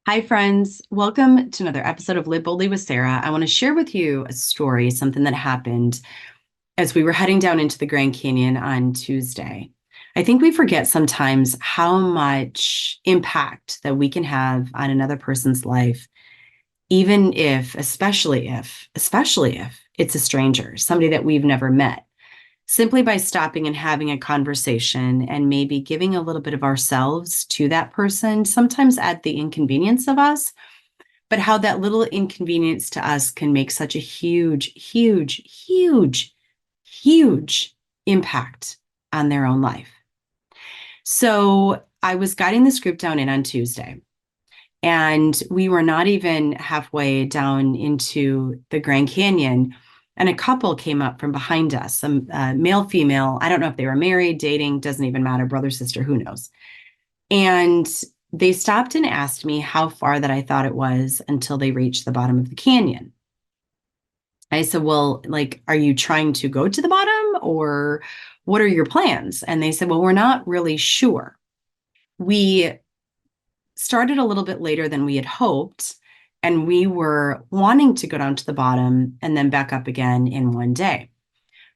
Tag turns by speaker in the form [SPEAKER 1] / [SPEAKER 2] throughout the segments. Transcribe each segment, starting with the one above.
[SPEAKER 1] Hi, friends. Welcome to another episode of Live Boldly with Sarah. I want to share with you a story, something that happened as we were heading down into the Grand Canyon on Tuesday. I think we forget sometimes how much impact that we can have on another person's life, even if, especially if it's a stranger, somebody that we've never met. Simply by stopping and having a conversation and maybe giving a little bit of ourselves to that person, sometimes at the inconvenience of us, but how that little inconvenience to us can make such a huge impact on their own life. So I was guiding this group down in on Tuesday, and we were not even halfway down into the Grand Canyon. And a couple came up from behind us, some male, female. I don't know if they were married, dating, doesn't even matter, brother, sister, who knows. And they stopped and asked me how far that I thought it was until they reached the bottom of the canyon. I said, well, like, are you trying to go to the bottom or what are your plans? And they said, well, we're not really sure. We started a little bit later than we had hoped, and we were wanting to go down to the bottom and then back up again in one day.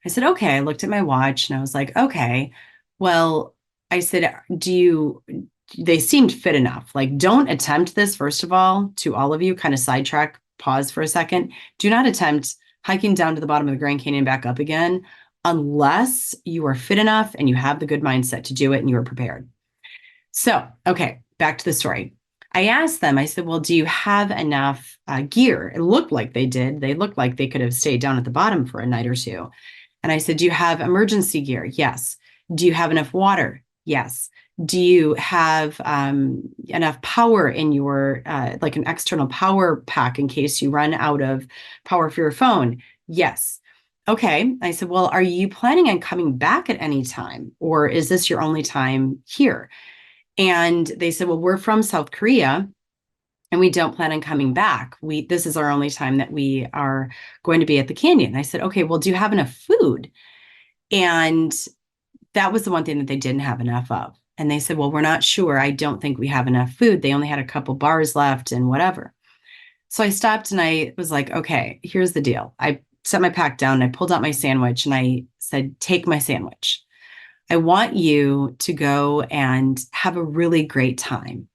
[SPEAKER 1] I said, okay. I looked at my watch and I was like, okay, well, I said, they seemed fit enough. Like, don't attempt this, first of all, to all of you, kind of sidetrack, pause for a second. Do not attempt hiking down to the bottom of the Grand Canyon back up again unless you are fit enough and you have the good mindset to do it and you are prepared. So, okay, back to the story. I asked them, I said, well, do you have enough gear? It looked like they did. They looked like they could have stayed down at the bottom for a night or two. And I said, do you have emergency gear? Yes. Do you have enough water? Yes. Do you have enough power in your, like an external power pack in case you run out of power for your phone? Yes. Okay. I said, well, are you planning on coming back at any time? Or is this your only time here? And they said, well, we're from South Korea and we don't plan on coming back. This is our only time that we are going to be at the canyon. I said, okay, well, do you have enough food? And that was the one thing that they didn't have enough of. And they said, well, we're not sure. I don't think we have enough food. They only had a couple bars left and whatever. So I stopped and I was like, okay, here's the deal. I set my pack down and I pulled out my sandwich and I said, take my sandwich. I want you to go and have a really great time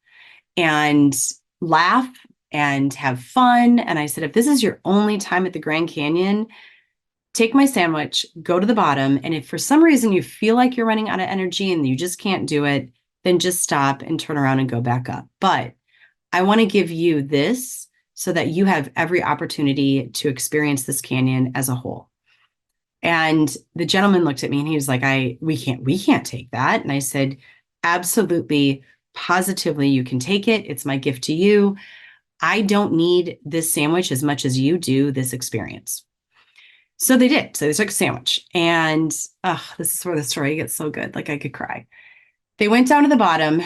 [SPEAKER 1] and laugh and have fun. And I said, if this is your only time at the Grand Canyon, take my sandwich, go to the bottom. And if for some reason you feel like you're running out of energy and you just can't do it, then just stop and turn around and go back up. But I want to give you this so that you have every opportunity to experience this canyon as a whole. And the gentleman looked at me and he was like, we can't take that. And I said, absolutely, positively, you can take it. It's my gift to you. I don't need this sandwich as much as you do this experience. So they did. So they took a sandwich. And this is where the story gets so good. Like I could cry. They went down to the bottom,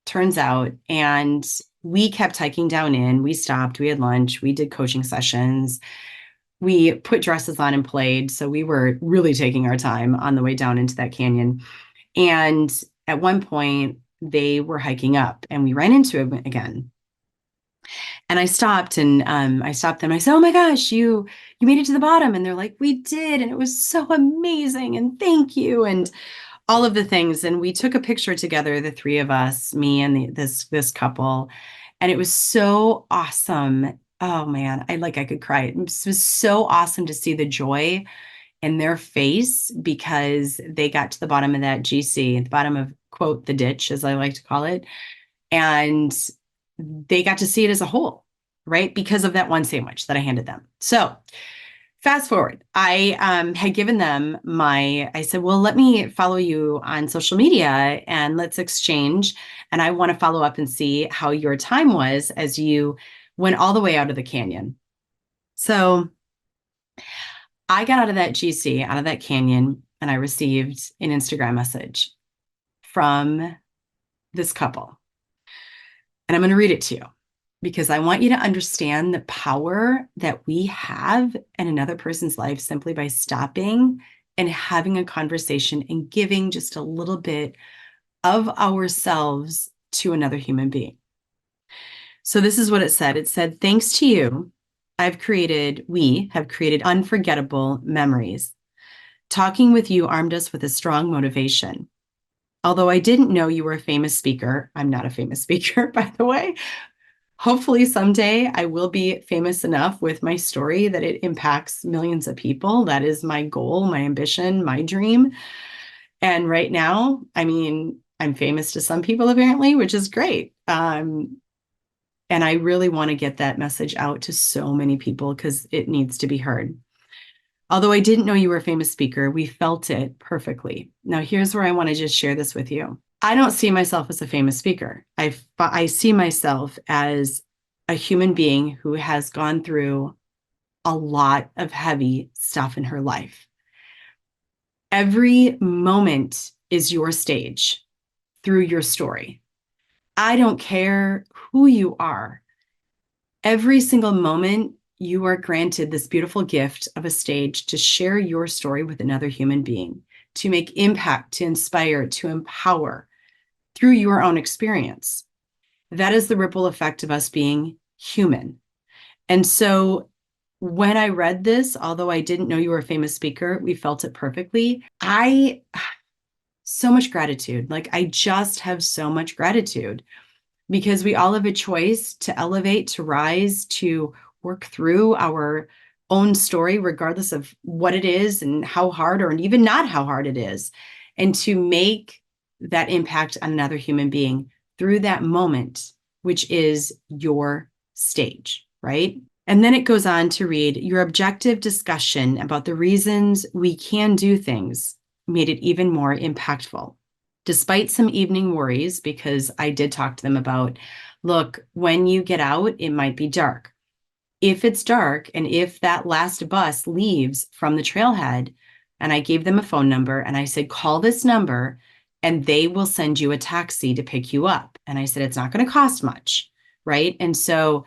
[SPEAKER 1] turns out, and we kept hiking down in. We stopped. We had lunch. We did coaching sessions. We put dresses on and played. So we were really taking our time on the way down into that canyon. And at one point, they were hiking up and we ran into it again. And I stopped and I stopped them. I said, oh my gosh, you made it to the bottom. And they're like, we did. And it was so amazing. And thank you. And all of the things. And we took a picture together, the three of us, me and this couple. And it was so awesome. Oh man, I could cry. It was so awesome to see the joy in their face because they got to the bottom of that GC, at the bottom of, quote, the ditch, as I like to call it. And they got to see it as a whole, right? Because of that one sandwich that I handed them. So fast forward, I had given them I said, well, let me follow you on social media and let's exchange. And I want to follow up and see how your time was as you went all the way out of the canyon. So I got out of that GC, out of that canyon, and I received an Instagram message from this couple. And I'm going to read it to you because I want you to understand the power that we have in another person's life simply by stopping and having a conversation and giving just a little bit of ourselves to another human being. So this is what it said. It said, thanks to you, we have created unforgettable memories. Talking with you armed us with a strong motivation. Although I didn't know you were a famous speaker, I'm not a famous speaker, by the way. Hopefully someday I will be famous enough with my story that it impacts millions of people. That is my goal, my ambition, my dream. And right now, I mean, I'm famous to some people apparently, which is great. And I really want to get that message out to so many people because it needs to be heard. Although I didn't know you were a famous speaker, we felt it perfectly. Now, here's where I want to just share this with you. I don't see myself as a famous speaker. I see myself as a human being who has gone through a lot of heavy stuff in her life. Every moment is your stage through your story. I don't care who you are. Every single moment, you are granted this beautiful gift of a stage to share your story with another human being, to make impact, to inspire, to empower through your own experience. That is the ripple effect of us being human. And so when I read this, although I didn't know you were a famous speaker, we felt it perfectly. So much gratitude. Like, I just have so much gratitude because we all have a choice to elevate, to rise, to work through our own story, regardless of what it is and how hard or even not how hard it is, and to make that impact on another human being through that moment, which is your stage, right? And then it goes on to read, your objective discussion about the reasons we can do things made it even more impactful. Despite some evening worries, because I did talk to them about, look, when you get out, it might be dark. If it's dark and if that last bus leaves from the trailhead, and I gave them a phone number and I said, call this number and they will send you a taxi to pick you up. And I said, it's not going to cost much, right? And so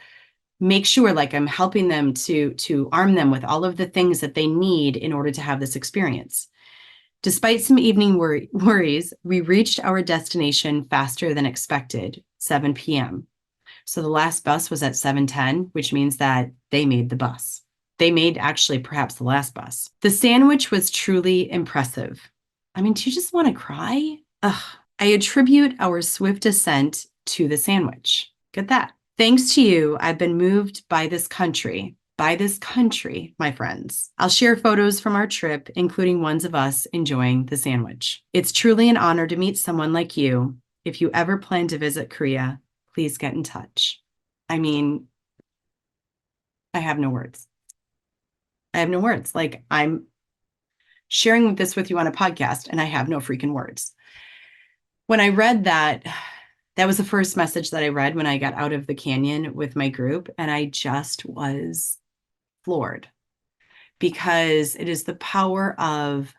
[SPEAKER 1] make sure, like, I'm helping them to arm them with all of the things that they need in order to have this experience. Despite some evening worries, we reached our destination faster than expected, 7 p.m. So the last bus was at 7:10, which means that they made the bus. They made actually perhaps the last bus. The sandwich was truly impressive. I mean, do you just want to cry? Ugh. I attribute our swift ascent to the sandwich. Get that. Thanks to you, I've been moved by this country, my friends. I'll share photos from our trip, including ones of us enjoying the sandwich. It's truly an honor to meet someone like you. If you ever plan to visit Korea, please get in touch. I mean, I have no words. Like, I'm sharing this with you on a podcast and I have no freaking words. When I read that, that was the first message that I read when I got out of the canyon with my group, and I just was floored because it is the power of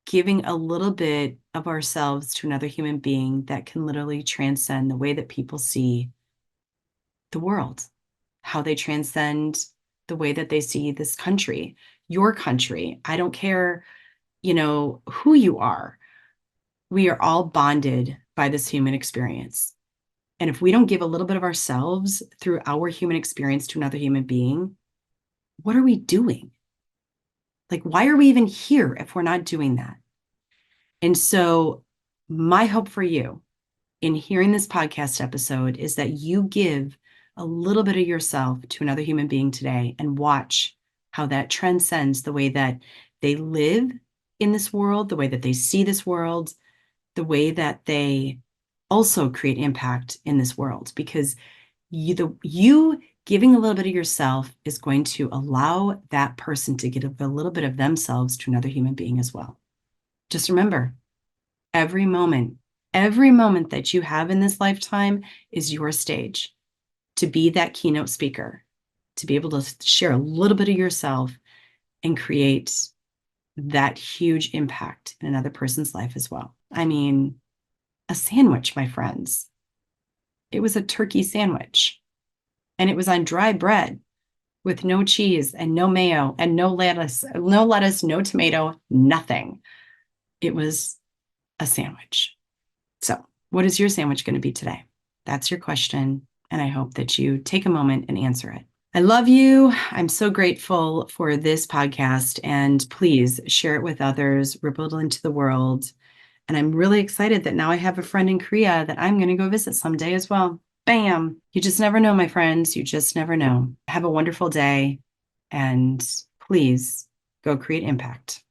[SPEAKER 1] giving a little bit of ourselves to another human being that can literally transcend the way that people see the world, how they transcend the way that they see this country, your country. I don't care, who you are. We are all bonded by this human experience. And if we don't give a little bit of ourselves through our human experience to another human being, what are we doing? Like, why are we even here if we're not doing that? And so my hope for you in hearing this podcast episode is that you give a little bit of yourself to another human being today and watch how that transcends the way that they live in this world, the way that they see this world, the way that they also create impact in this world. Because you giving a little bit of yourself is going to allow that person to give a little bit of themselves to another human being as well. Just remember, every moment that you have in this lifetime is your stage to be that keynote speaker, to be able to share a little bit of yourself and create that huge impact in another person's life as well. I mean, a sandwich, my friends. It was a turkey sandwich, and it was on dry bread with no cheese and no mayo and no lettuce, no tomato, nothing. It was a sandwich. So, what is your sandwich going to be today? That's your question. And I hope that you take a moment and answer it. I love you. I'm so grateful for this podcast. And please share it with others, ripple it into the world. And I'm really excited that now I have a friend in Korea that I'm going to go visit someday as well. Bam. You just never know, my friends. You just never know. Have a wonderful day. And please go create impact.